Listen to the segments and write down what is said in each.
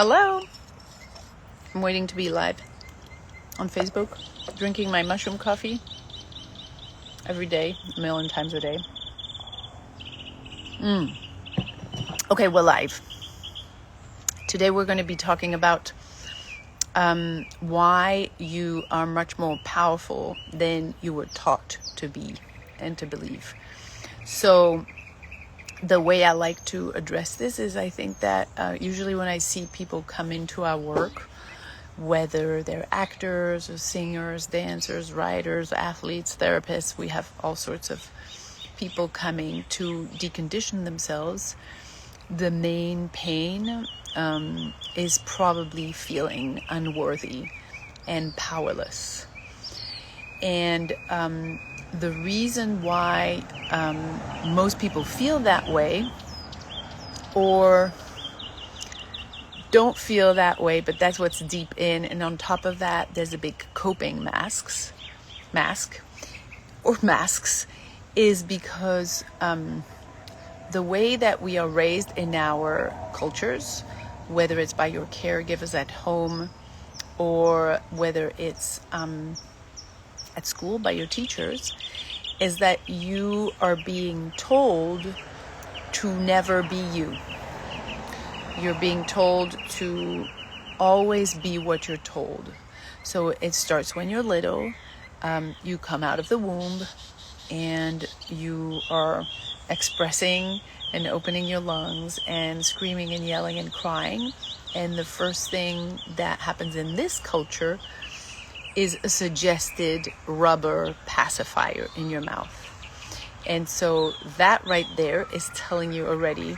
Hello. I'm waiting to be live on Facebook, drinking my mushroom coffee every day, a million times a day. Okay, we're live. Today we're going to be talking about why you are much more powerful than you were taught to be and to believe. So the way I like to address this is I think that usually when I see people come into our work, whether they're actors or singers, dancers, writers, athletes, therapists, we have all sorts of people coming to decondition themselves. The main pain is probably feeling unworthy and powerless. And the reason why most people feel that way or don't feel that way, but that's what's deep in, and on top of that there's a big coping mask, is because the way that we are raised in our cultures, whether it's by your caregivers at home or whether it's at school by your teachers, is that you are being told to never be you. You're being told to always be what you're told. So it starts when you're little. You come out of the womb and you are expressing and opening your lungs and screaming and yelling and crying. And the first thing that happens in this culture is a suggested rubber pacifier in your mouth. And so that right there is telling you already,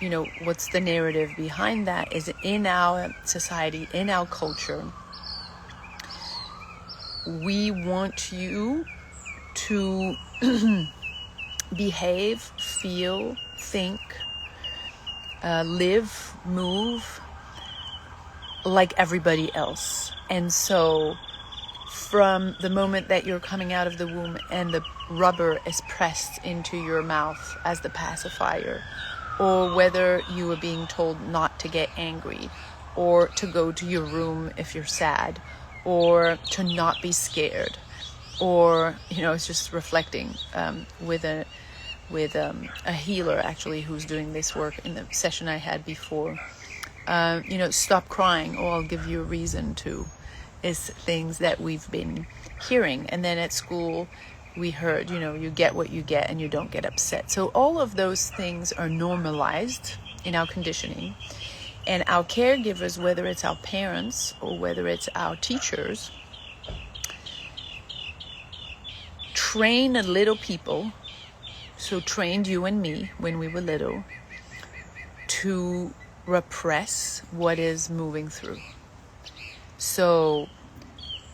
you know, what's the narrative behind that is in our society, in our culture. We want you to behave, feel, think, live, move like everybody else. And so from the moment that you're coming out of the womb and the rubber is pressed into your mouth as the pacifier, or whether you are being told not to get angry, or to go to your room if you're sad, or to not be scared, or, you know, it's just reflecting with a healer actually who's doing this work in the session I had before. You know, stop crying, or I'll give you a reason to, is things that we've been hearing. And then at school we heard, you know, you get what you get and you don't get upset. So all of those things are normalized in our conditioning. And our caregivers, whether it's our parents or whether it's our teachers, train little people, so trained you and me when we were little, to repress what is moving through. So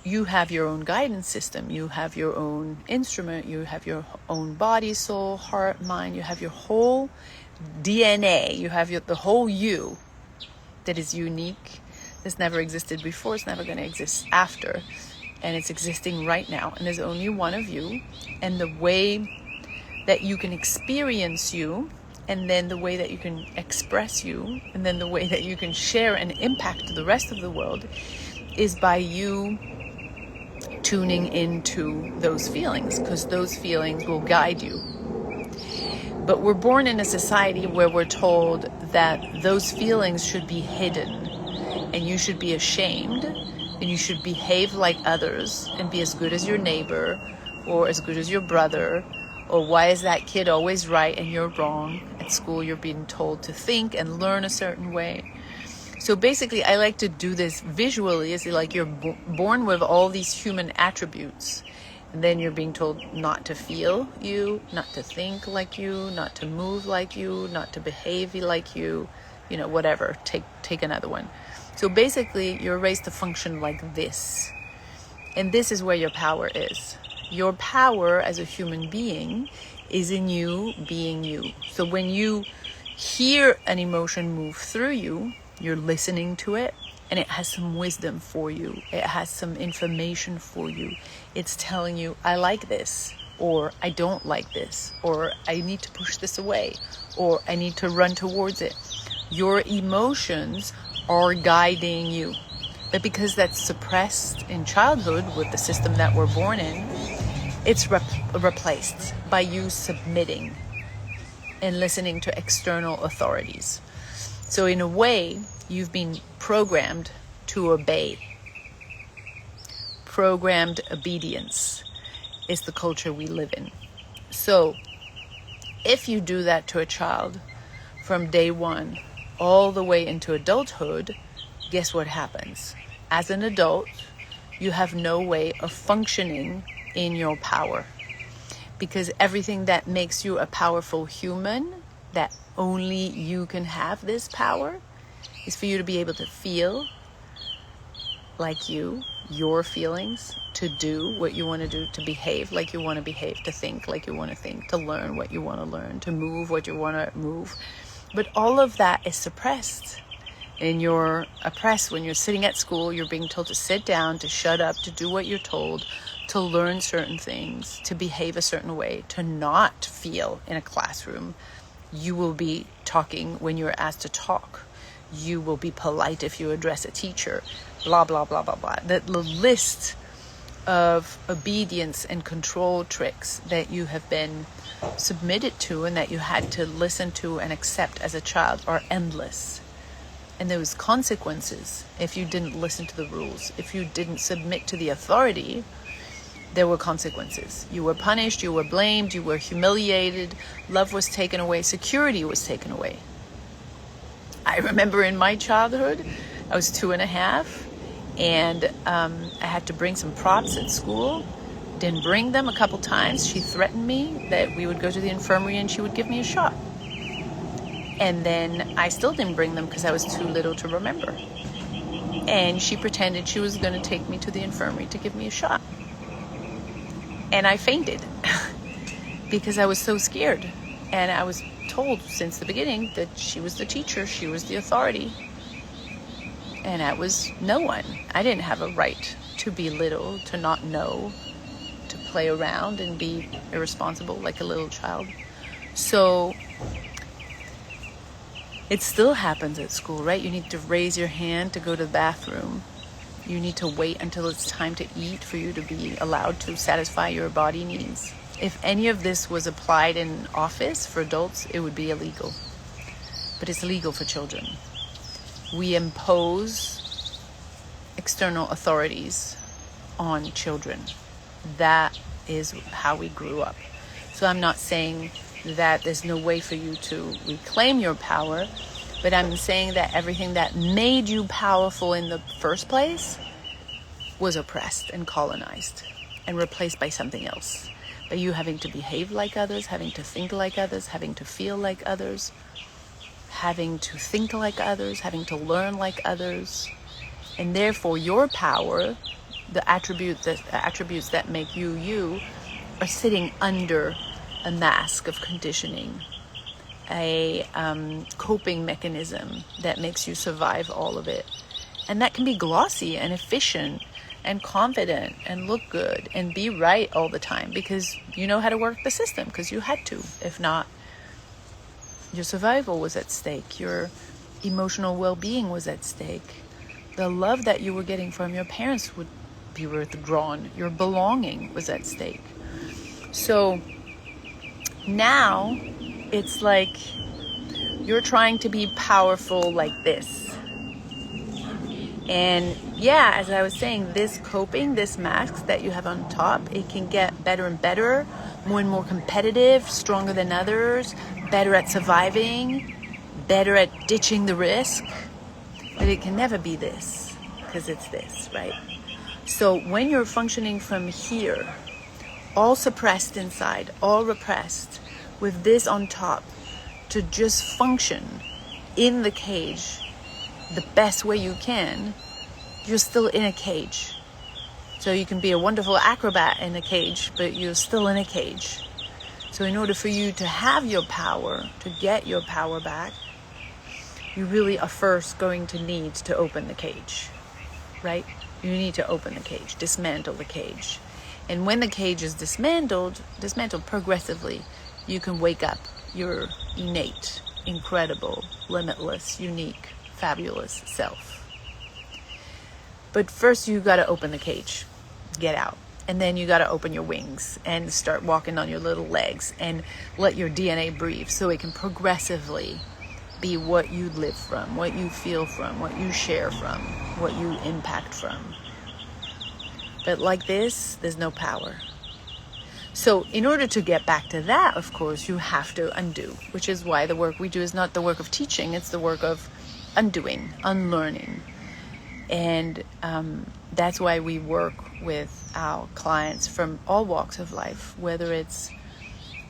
you have your own guidance system, you have your own instrument, you have your own body, soul, heart, mind, you have your whole DNA, you have the whole you that is unique, that's never existed before, it's never going to exist after, and it's existing right now, and there's only one of you. And the way that you can experience you, and then the way that you can express you, and then the way that you can share and impact the rest of the world is by you tuning into those feelings, because those feelings will guide you. But we're born in a society where we're told that those feelings should be hidden, and you should be ashamed, and you should behave like others and be as good as your neighbor or as good as your brother. Or why is that kid always right and you're wrong? At school you're being told to think and learn a certain way. So basically I like to do this visually. It's like you're born with all these human attributes, and then you're being told not to feel you, not to think like you, not to move like you, not to behave like you, you know, whatever. Take another one. So basically you're raised to function like this. And this is where your power is. Your power as a human being is in you being you. So when you hear an emotion move through you, you're listening to it, and it has some wisdom for you. It has some information for you. It's telling you, I like this, or I don't like this, or I need to push this away, or I need to run towards it. Your emotions are guiding you. But because that's suppressed in childhood with the system that we're born in, it's replaced by you submitting and listening to external authorities. So in a way, you've been programmed to obey. Programmed obedience is the culture we live in. So if you do that to a child from day one all the way into adulthood, guess what happens? As an adult, you have no way of functioning in your power, because everything that makes you a powerful human, that only you can have this power, is for you to be able to feel like your feelings, to do what you want to do, to behave like you want to behave, to think like you want to think, to learn what you want to learn, to move what you want to move. But all of that is suppressed. And you're oppressed when you're sitting at school. You're being told to sit down, to shut up, to do what you're told, to learn certain things, to behave a certain way, to not feel in a classroom. You will be talking when you're asked to talk. You will be polite if you address a teacher. Blah, blah, blah, blah, blah. The list of obedience and control tricks that you have been submitted to and that you had to listen to and accept as a child are endless. And there was consequences if you didn't listen to the rules. If you didn't submit to the authority, there were consequences. You were punished, you were blamed, you were humiliated, love was taken away, security was taken away. I remember in my childhood, I was 2.5, and I had to bring some props at school. Didn't bring them a couple times. She threatened me that we would go to the infirmary and she would give me a shot. And then I still didn't bring them because I was too little to remember. And she pretended she was going to take me to the infirmary to give me a shot. And I fainted because I was so scared. And I was told since the beginning that she was the teacher, she was the authority. And I was no one. I didn't have a right to be little, to not know, to play around and be irresponsible like a little child. So it still happens at school, right? You need to raise your hand to go to the bathroom. You need to wait until it's time to eat for you to be allowed to satisfy your body needs. If any of this was applied in office for adults, it would be illegal. But it's legal for children. We impose external authorities on children. That is how we grew up. So I'm not saying that there's no way for you to reclaim your power, but I'm saying that everything that made you powerful in the first place was oppressed and colonized and replaced by something else. By you having to behave like others, having to think like others, having to feel like others, having to think like others, having to learn like others. And therefore your power, the attributes that make you you, are sitting under a mask of conditioning, a coping mechanism that makes you survive all of it. And that can be glossy and efficient and confident and look good and be right all the time because you know how to work the system because you had to. If not, your survival was at stake. Your emotional well-being was at stake. The love that you were getting from your parents would be withdrawn. Your belonging was at stake. So now it's like you're trying to be powerful like this. And yeah, as I was saying, this coping, this mask that you have on top, it can get better and better, more and more competitive, stronger than others, better at surviving, better at ditching the risk. But it can never be this, because it's this, right? So when you're functioning from here, all suppressed inside, all repressed, with this on top, to just function in the cage the best way you can, you're still in a cage. So you can be a wonderful acrobat in a cage, but you're still in a cage. So in order for you to have your power, to get your power back, you really are first going to need to open the cage, right? You need to open the cage, dismantle the cage. And when the cage is dismantled progressively, you can wake up your innate, incredible, limitless, unique, fabulous self. But first you got to open the cage, get out. And then you got to open your wings and start walking on your little legs and let your DNA breathe so it can progressively be what you live from, what you feel from, what you share from, what you impact from. But like this, there's no power. So in order to get back to that, of course, you have to undo, which is why the work we do is not the work of teaching, it's the work of undoing, unlearning. And that's why we work with our clients from all walks of life, whether it's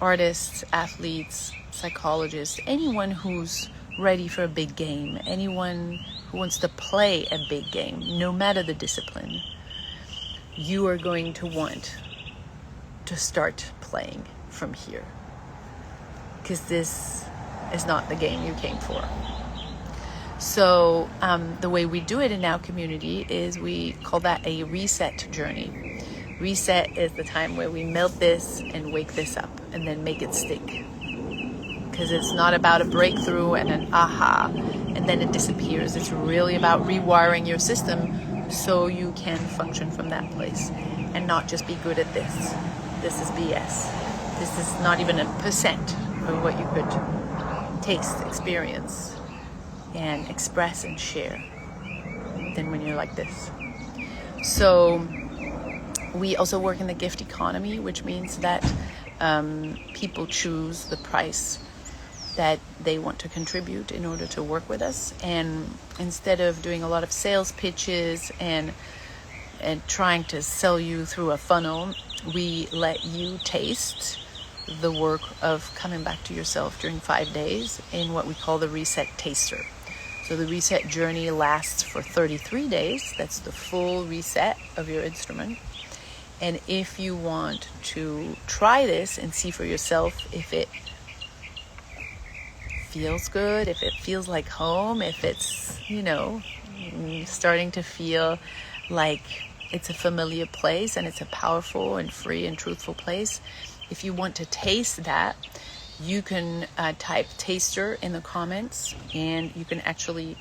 artists, athletes, psychologists, anyone who's ready for a big game, anyone who wants to play a big game, no matter the discipline. You are going to want to start playing from here, because this is not the game you came for. So the way we do it in our community is we call that a reset journey. Reset is the time where we melt this and wake this up and then make it stick. Because it's not about a breakthrough and an aha and then it disappears. It's really about rewiring your system so you can function from that place and not just be good at this. This is BS. This is not even 1% of what you could taste, experience, and express and share than when you're like this. So we also work in the gift economy, which means that people choose the price that they want to contribute in order to work with us. And instead of doing a lot of sales pitches and trying to sell you through a funnel, we let you taste the work of coming back to yourself during 5 days in what we call the Reset Taster. So the reset journey lasts for 33 days. That's the full reset of your instrument. And if you want to try this and see for yourself if it feels good, if it feels like home, if it's, starting to feel like it's a familiar place and it's a powerful and free and truthful place, if you want to taste that, you can type taster in the comments and you can actually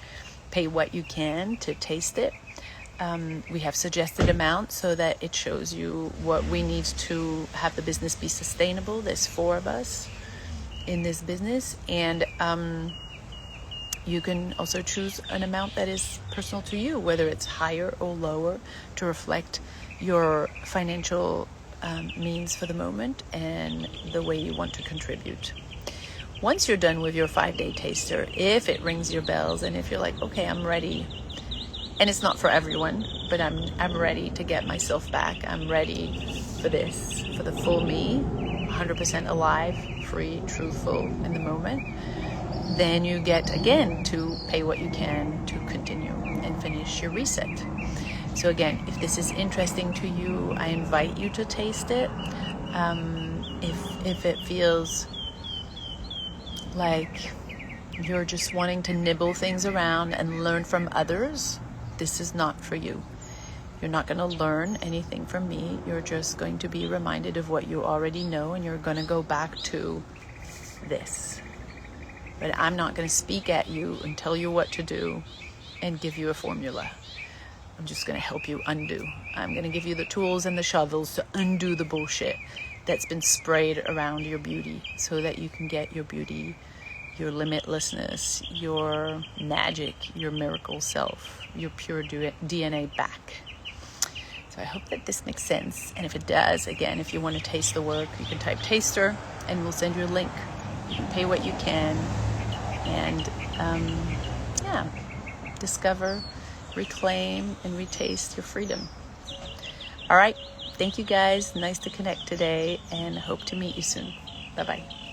pay what you can to taste it. We have suggested amounts so that it shows you what we need to have the business be sustainable. There's 4 of us in this business, and you can also choose an amount that is personal to you, whether it's higher or lower, to reflect your financial means for the moment and the way you want to contribute. Once you're done with your 5-day taster, if it rings your bells and if you're like, okay, I'm ready, and it's not for everyone, but I'm ready to get myself back, I'm ready for this, for the full me, 100% alive, free, truthful in the moment, then you get again to pay what you can to continue and finish your reset. So again, if this is interesting to you, I invite you to taste it. If it feels like you're just wanting to nibble things around and learn from others, this is not for you. You're not going to learn anything from me. You're just going to be reminded of what you already know, and you're going to go back to this. But I'm not going to speak at you and tell you what to do and give you a formula. I'm just going to help you undo. I'm going to give you the tools and the shovels to undo the bullshit that's been sprayed around your beauty so that you can get your beauty, your limitlessness, your magic, your miracle self, your pure DNA back. So I hope that this makes sense. And if it does, again, if you want to taste the work, you can type taster and we'll send you a link. You can pay what you can and discover, reclaim, and retaste your freedom. All right. Thank you guys. Nice to connect today and hope to meet you soon. Bye-bye.